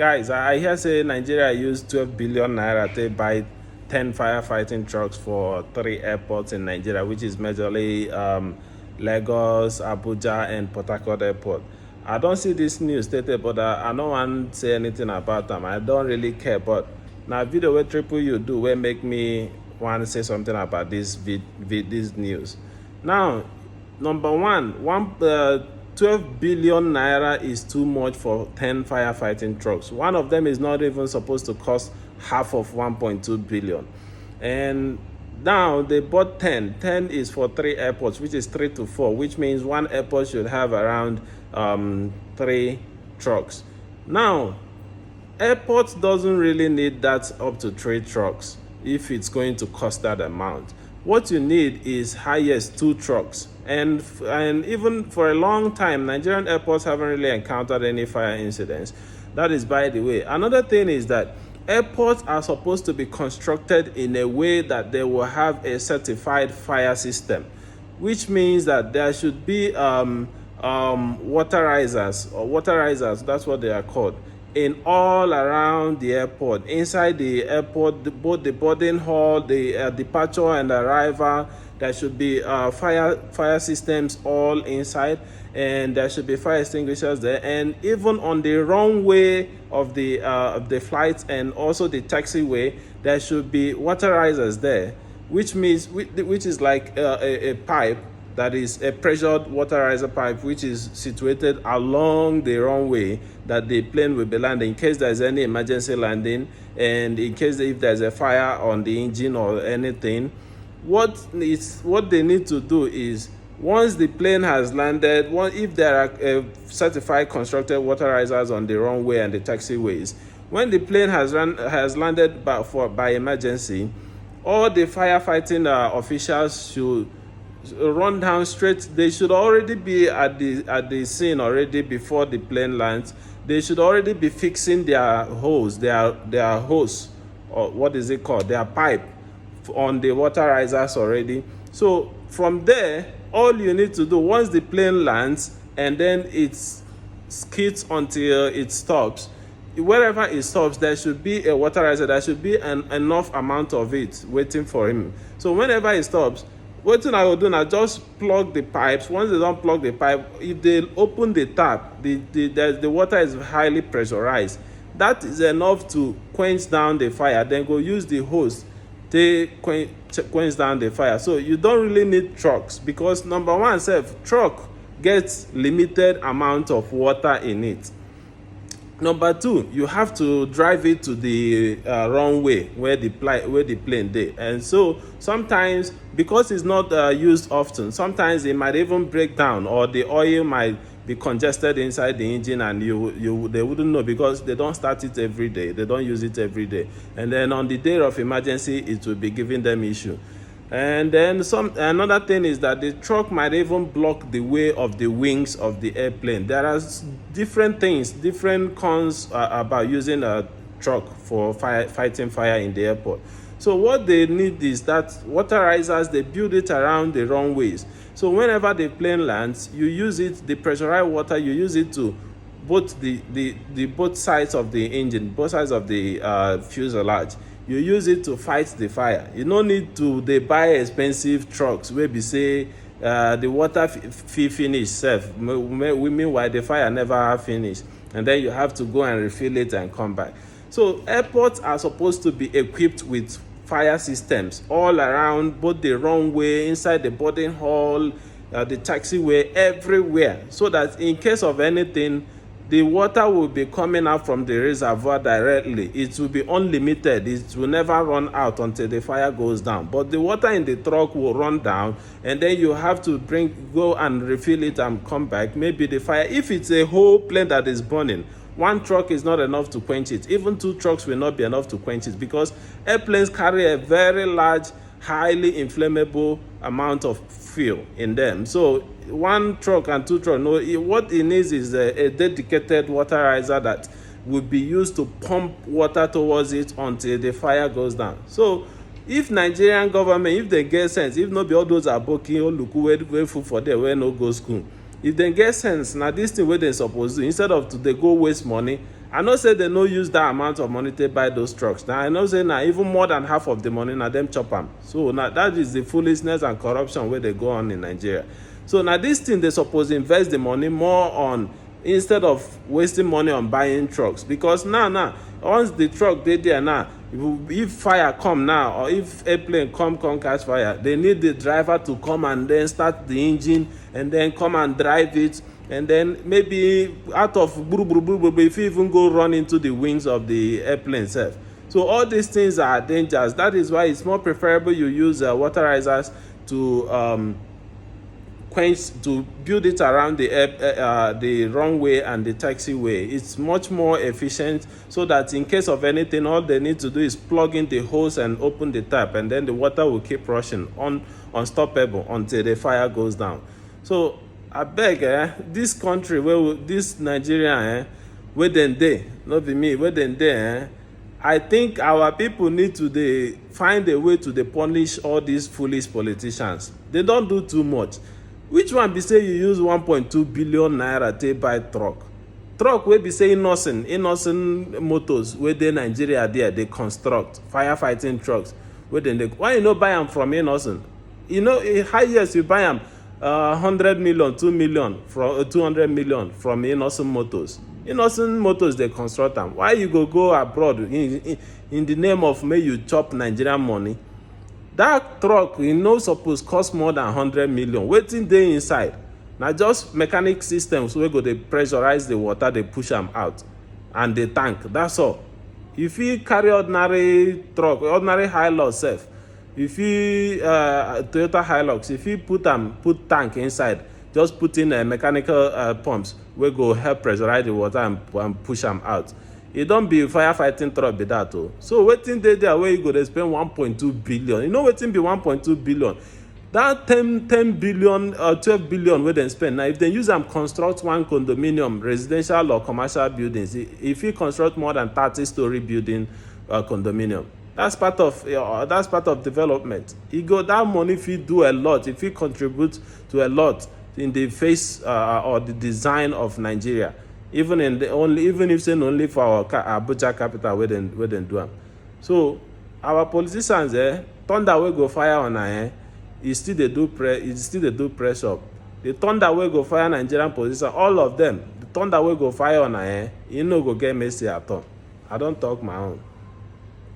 Guys, I hear say Nigeria used 12 billion naira to buy 10 firefighting trucks for 3 airports in Nigeria, which is majorly Lagos, Abuja, and Port Harcourt Airport. I don't see this news stated, but I don't want to say anything about them. I don't really care. But now, video where Triple U do will make me want to say something about this this news. Now, number one, 12 billion naira is too much for 10 firefighting trucks. One of them is not even supposed to cost half of 1.2 billion. And now they bought 10. 10 is for 3 airports, which is 3 to 4, which means one airport should have around 3 trucks. Now, airports doesn't really need that up to 3 trucks if it's going to cost that amount. What you need is highest 2 trucks. And even for a long time, Nigerian airports haven't really encountered any fire incidents. That is by the way. Another thing is that airports are supposed to be constructed in a way that they will have a certified fire system, which means that there should be waterizers, that's what they are called, in all around the airport. Inside the airport, both the boarding hall, the departure and arrival, there should be fire systems all inside, and there should be fire extinguishers there. And even on the runway of the flights and also the taxiway, there should be waterizers there, which is like a pipe that is a pressured waterizer pipe, which is situated along the runway that the plane will be landing in case there's any emergency landing, and in case if there's a fire on the engine or anything. What they need to do is, once the plane has landed, if there are certified constructed waterizers on the runway and the taxiways, when the plane has landed by emergency, all the firefighting officials should run down straight. They should already be at the scene already before the plane lands. They should already be fixing their hose, their hose, or what is it called, their pipe, on the waterizers already. So from there, all you need to do, once the plane lands and then it skids until it stops, wherever it stops, there should be a waterizer. There should be enough amount of it waiting for him. So whenever it stops, what I will do now, just plug the pipes. Once they don't plug the pipe, if they open the tap, the water is highly pressurized. That is enough to quench down the fire. Then go use the hose to quench down the fire. So you don't really need trucks, because number one, truck gets limited amount of water in it. Number two, you have to drive it to the runway where the plane did. And so sometimes, because it's not used often, sometimes it might even break down, or the oil might be congested inside the engine, and they wouldn't know, because they don't start it every day. They don't use it every day. And then on the day of emergency, it will be giving them issue. And then another thing is that the truck might even block the way of the wings of the airplane. There are different things, different cons about using a truck for fighting fire in the airport. So what they need is that waterizers, they build it around the runways. So whenever the plane lands, you use it, the pressurized water, you use it to both both sides of the engine, both sides of the fuselage. You use it to fight the fire. You no need to buy expensive trucks where we say the water finish self. Meanwhile, the fire never finish, and then you have to go and refill it and come back. So airports are supposed to be equipped with fire systems all around, both the runway, inside the boarding hall, the taxiway, everywhere, so that in case of anything, the water will be coming out from the reservoir directly. It will be unlimited. It will never run out until the fire goes down. But the water in the truck will run down, and then you have to go and refill it and come back. Maybe the fire, if it's a whole plane that is burning, one truck is not enough to quench it. Even 2 trucks will not be enough to quench it, because airplanes carry a very large, highly inflammable amount of fuel in them. So 1 truck and 2 trucks, no, what it needs is a dedicated waterizer that will be used to pump water towards it until the fire goes down. So if Nigerian government, if they get sense, if not be all those aboki or luku wey food for there wey no go school, if they get sense, now this thing wey they suppose do, instead of to they go waste money I know say they no use that amount of money to buy those trucks. Now I know say now even more than half of the money na them chop am. So now that is the foolishness and corruption where they go on in Nigeria. So now this thing they suppose invest the money more on, instead of wasting money on buying trucks, because now once the truck dey there now, if fire come now, or if airplane come catch fire, they need the driver to come and then start the engine and then come and drive it, and then maybe out of if you even go run into the wings of the airplane itself. So all these things are dangerous. That is why it's more preferable you use waterizers to to build it around the runway and the taxiway. It's much more efficient, so that in case of anything, all they need to do is plug in the hose and open the tap, and then the water will keep rushing unstoppable until the fire goes down. So abeg, this country this Nigeria, where dem dey, no be me, where dem dey, I think our people need to find a way to punish all these foolish politicians. They don't do too much. Which one be say you use 1.2 billion naira to buy truck wey be say innocent motors wey dey Nigeria there, they construct firefighting trucks wey dem dey. Why you no buy am from innocent? How years you buy am 100 million, 2 million, from 200 million from innocent motors. Innocent motors they construct am. Why you go abroad in the name of may you chop Nigerian money? That truck suppose cost more than 100 million. Wetin dey inside na just mechanic systems wey go dey pressurize the water, they push am out, and the tank, that's all. If you carry ordinary truck, ordinary Hilux sef, if you Toyota Hilux, if you put tank inside, just put in mechanical pumps wey go help pressurize the water and push am out, e don be firefighting truck be that. So wetin dey there wey you go dey spend 1.2 billion? You know wetin be 1.2 billion? That 10 billion or 12 billion wey dem spend, now if dem use am construct one condominium, residential or commercial buildings, e fit construct more than 30-story building condominium. That's part of development. That money fit do a lot. It fit contribute to a lot in the face or the design of Nigeria. Even if say only for our Abuja capital where dem do am. So our politicians, thunder wey go fire on e still dey do press up. The thunder wey go fire Nigerian politicians, all of them, the thunder wey go fire on e no go get mercy at all. I don talk my own.